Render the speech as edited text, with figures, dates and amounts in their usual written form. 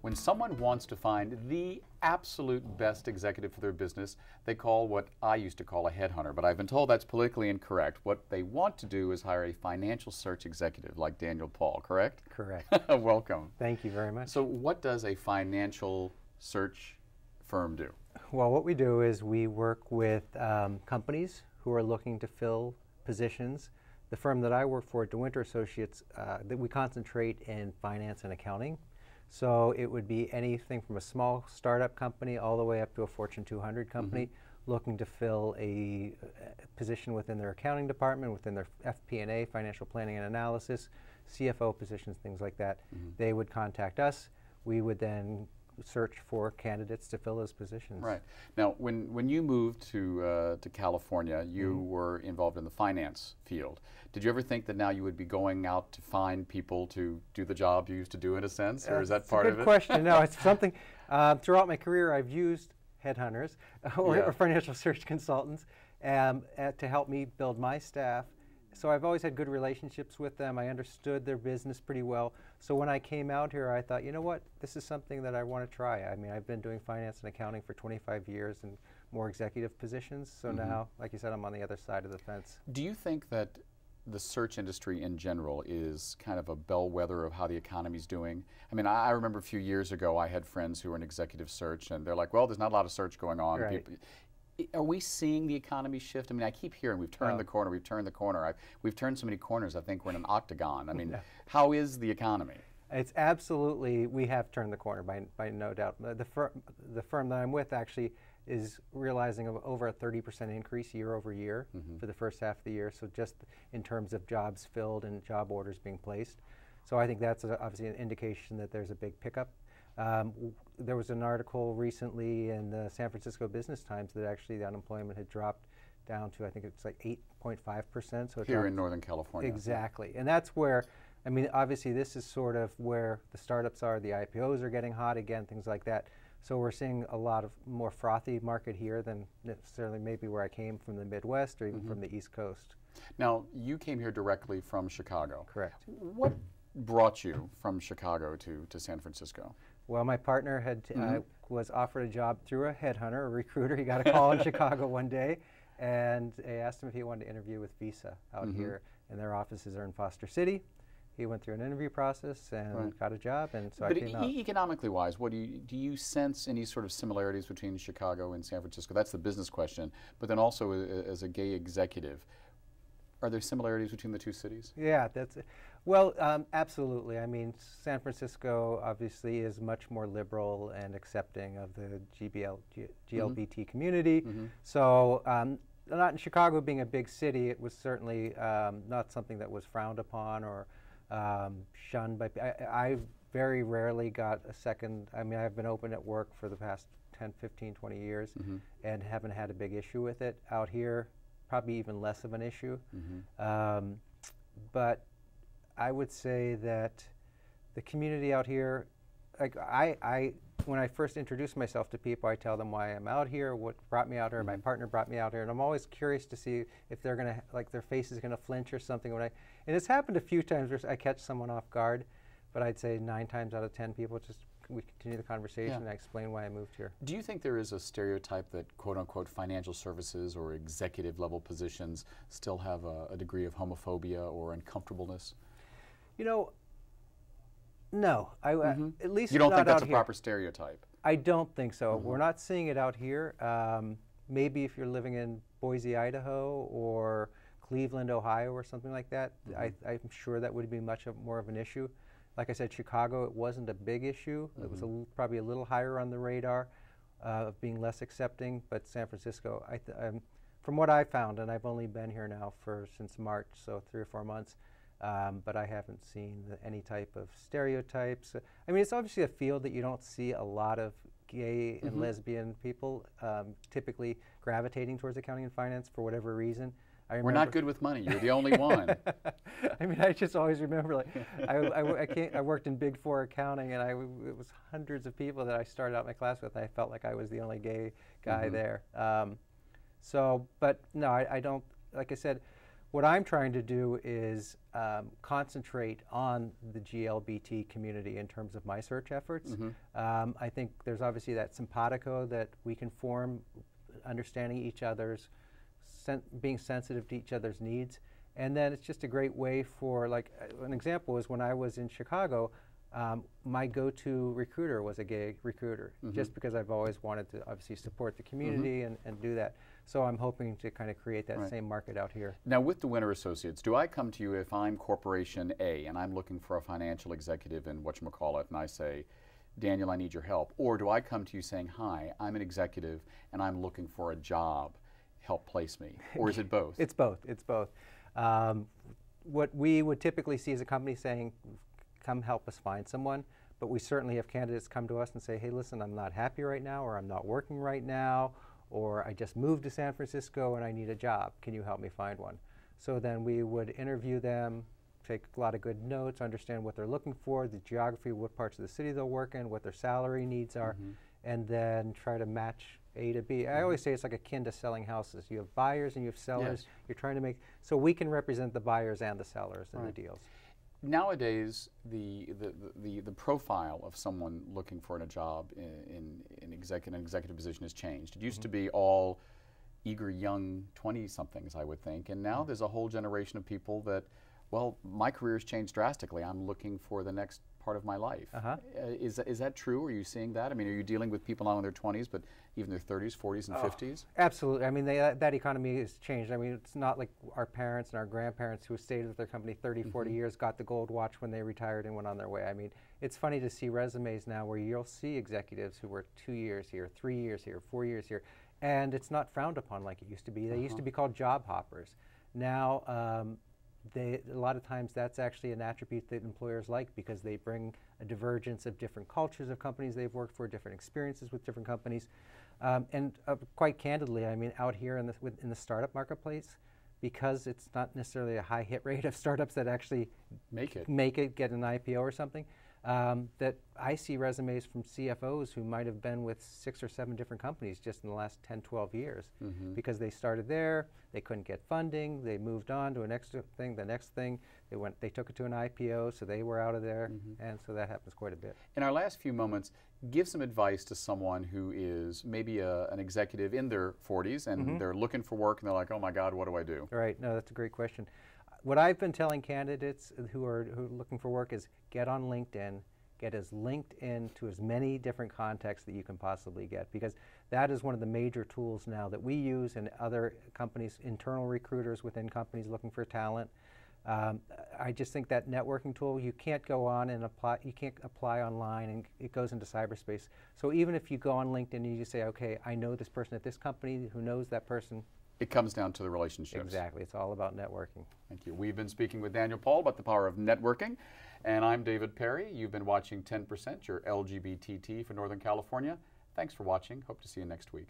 When someone wants to find the absolute best executive for their business, they call what I used to call a headhunter, but I've been told that's politically incorrect. What they want to do is hire a financial search executive like Daniel Paul, correct? Correct. Welcome. Thank you very much. So what does a financial search firm do? Well, what we do is we work with companies who are looking to fill positions. The firm that I work for, DeWinter Associates, that we concentrate in finance and accounting. So it would be anything from a small startup company all the way up to a Fortune 200 company looking to fill a position within their accounting department, within their FP&A, financial planning and analysis, CFO positions, things like that. They would contact us. We would then search for candidates to fill those positions. Right. Now, when you moved to California, you were involved in the finance field. Did you ever think that now you would be going out to find people to do the job you used to do in a sense, or is that part of it? Good question. No, it's something, throughout my career I've used headhunters or financial search consultants to help me build my staff. So I've always had good relationships with them. I understood their business pretty well. So when I came out here, I thought, you know what, this is something that I want to try. I mean, I've been doing finance and accounting for 25 years in more executive positions. So now, like you said, I'm on the other side of the fence. Do you think that the search industry in general is kind of a bellwether of how the economy's doing? I mean, I remember a few years ago I had friends who were in executive search, and they're like, well, there's not a lot of search going on. Right. Are we seeing the economy shift? I mean, I keep hearing we've turned the corner, we've turned the corner. We've turned so many corners, I think we're in an octagon. I mean, how is the economy? It's absolutely, we have turned the corner by no doubt. The firm that I'm with actually is realizing over a 30% increase year over year for the first half of the year. So just in terms of jobs filled and job orders being placed. So I think that's obviously an indication that there's a big pickup. There was an article recently in the San Francisco Business Times that actually the unemployment had dropped down to, I think it's like 8.5%. So here in Northern California. Exactly. And that's where, I mean, obviously this is sort of where the startups are, the IPOs are getting hot again, things like that. So we're seeing a lot of more frothy market here than necessarily maybe where I came from the Midwest or even from the East Coast. Now, you came here directly from Chicago. Correct. What brought you from Chicago to San Francisco? Well, my partner had was offered a job through a headhunter, a recruiter. He got a call in Chicago one day, and they asked him if he wanted to interview with Visa out here, and their offices are in Foster City. He went through an interview process and got a job, and so I came out. But economically wise, what do you sense any sort of similarities between Chicago and San Francisco? That's the business question, but then also as a gay executive, are there similarities between the two cities? Yeah, well, absolutely. I mean, San Francisco obviously is much more liberal and accepting of the GLBT community. So not in Chicago being a big city, it was certainly not something that was frowned upon or shunned by people. I very rarely got a second. I mean, I've been open at work for the past 10, 15, 20 years and haven't had a big issue with it. Out here, probably even less of an issue. But I would say that the community out here, like when I first introduce myself to people, I tell them why I'm out here, what brought me out here. My partner brought me out here, and I'm always curious to see if they're gonna, like, their face is gonna flinch or something. And it's happened a few times where I catch someone off guard, but I'd say 9 times out of 10 people we continue the conversation and I explain why I moved here. Do you think there is a stereotype that quote-unquote financial services or executive level positions still have a degree of homophobia or uncomfortableness? You know, no. At least you don't not think that's out a here. Proper stereotype? I don't think so. We're not seeing it out here. Maybe if you're living in Boise, Idaho, or Cleveland, Ohio, or something like that, I'm sure that would be much more of an issue. Like I said, Chicago, it wasn't a big issue. It was probably a little higher on the radar of being less accepting. But San Francisco, from what I found, and I've only been here now since March, so 3 or 4 months, but I haven't seen any type of stereotypes. I mean, it's obviously a field that you don't see a lot of gay and lesbian people typically gravitating towards accounting and finance for whatever reason. We're not good with money. You're the only one. I mean, I just always remember, like, I worked in Big Four accounting, and it was hundreds of people that I started out my class with. I felt like I was the only gay guy there. So, but no, I don't. Like I said, what I'm trying to do is concentrate on the GLBT community in terms of my search efforts. I think there's obviously that simpatico that we can form, understanding each other's, being sensitive to each other's needs. And then it's just a great way for, like, an example is when I was in Chicago, my go-to recruiter was a gay recruiter, just because I've always wanted to obviously support the community and do that. So I'm hoping to kind of create that same market out here. Now with the Winter Associates, do I come to you if I'm Corporation A and I'm looking for a financial executive in whatchamacallit, and I say, Daniel, I need your help? Or do I come to you saying, hi, I'm an executive and I'm looking for a job, help place me? Or is it both? It's both. It's both. What we would typically see is a company saying, come help us find someone, but we certainly have candidates come to us and say, hey, listen, I'm not happy right now, or I'm not working right now, or I just moved to San Francisco and I need a job. Can you help me find one? So then we would interview them, take a lot of good notes, understand what they're looking for, the geography, what parts of the city they'll work in, what their salary needs are, and then try to match A to B. I always say it's like akin to selling houses. You have buyers and you have sellers. Yes. You're trying to make, so we can represent the buyers and the sellers in the deals. Nowadays, the profile of someone looking for a job in an executive position has changed. It used to be all eager young 20-somethings, I would think, and now there's a whole generation of people that, well, my career's changed drastically. I'm looking for the next part of my life. Is that true? Are you seeing that? I mean, are you dealing with people now in their 20s, but even their 30s, 40s, and 50s? Absolutely. I mean, that economy has changed. I mean, it's not like our parents and our grandparents who stayed with their company 30, 40 years, got the gold watch when they retired and went on their way. I mean, it's funny to see resumes now where you'll see executives who were 2 years here, 3 years here, 4 years here, and it's not frowned upon like it used to be. They used to be called job hoppers. Now, a lot of times that's actually an attribute that employers like, because they bring a divergence of different cultures of companies they've worked for, different experiences with different companies. And quite candidly, I mean, out here in the startup marketplace, because it's not necessarily a high hit rate of startups that actually make it, get an IPO or something, that I see resumes from CFOs who might have been with 6 or 7 different companies just in the last 10, 12 years, because they started there, they couldn't get funding, they moved on to the next thing, they took it to an IPO, so they were out of there, and so that happens quite a bit. In our last few moments, give some advice to someone who is maybe an executive in their 40s and they're looking for work and they're like, oh my God, what do I do? Right, no, that's a great question. What I've been telling candidates who are looking for work is get on LinkedIn, get as linked in to as many different contacts that you can possibly get, because that is one of the major tools now that we use, and other companies, internal recruiters within companies looking for talent. I just think that networking tool, you can't go on and apply, you can't apply online, and it goes into cyberspace. So even if you go on LinkedIn and you say, okay, I know this person at this company who knows that person. It comes down to the relationships. Exactly, it's all about networking. Thank you. We've been speaking with Daniel Paul about the power of networking, and I'm David Perry. You've been watching 10%, your LGBTT for Northern California. Thanks for watching. Hope to see you next week.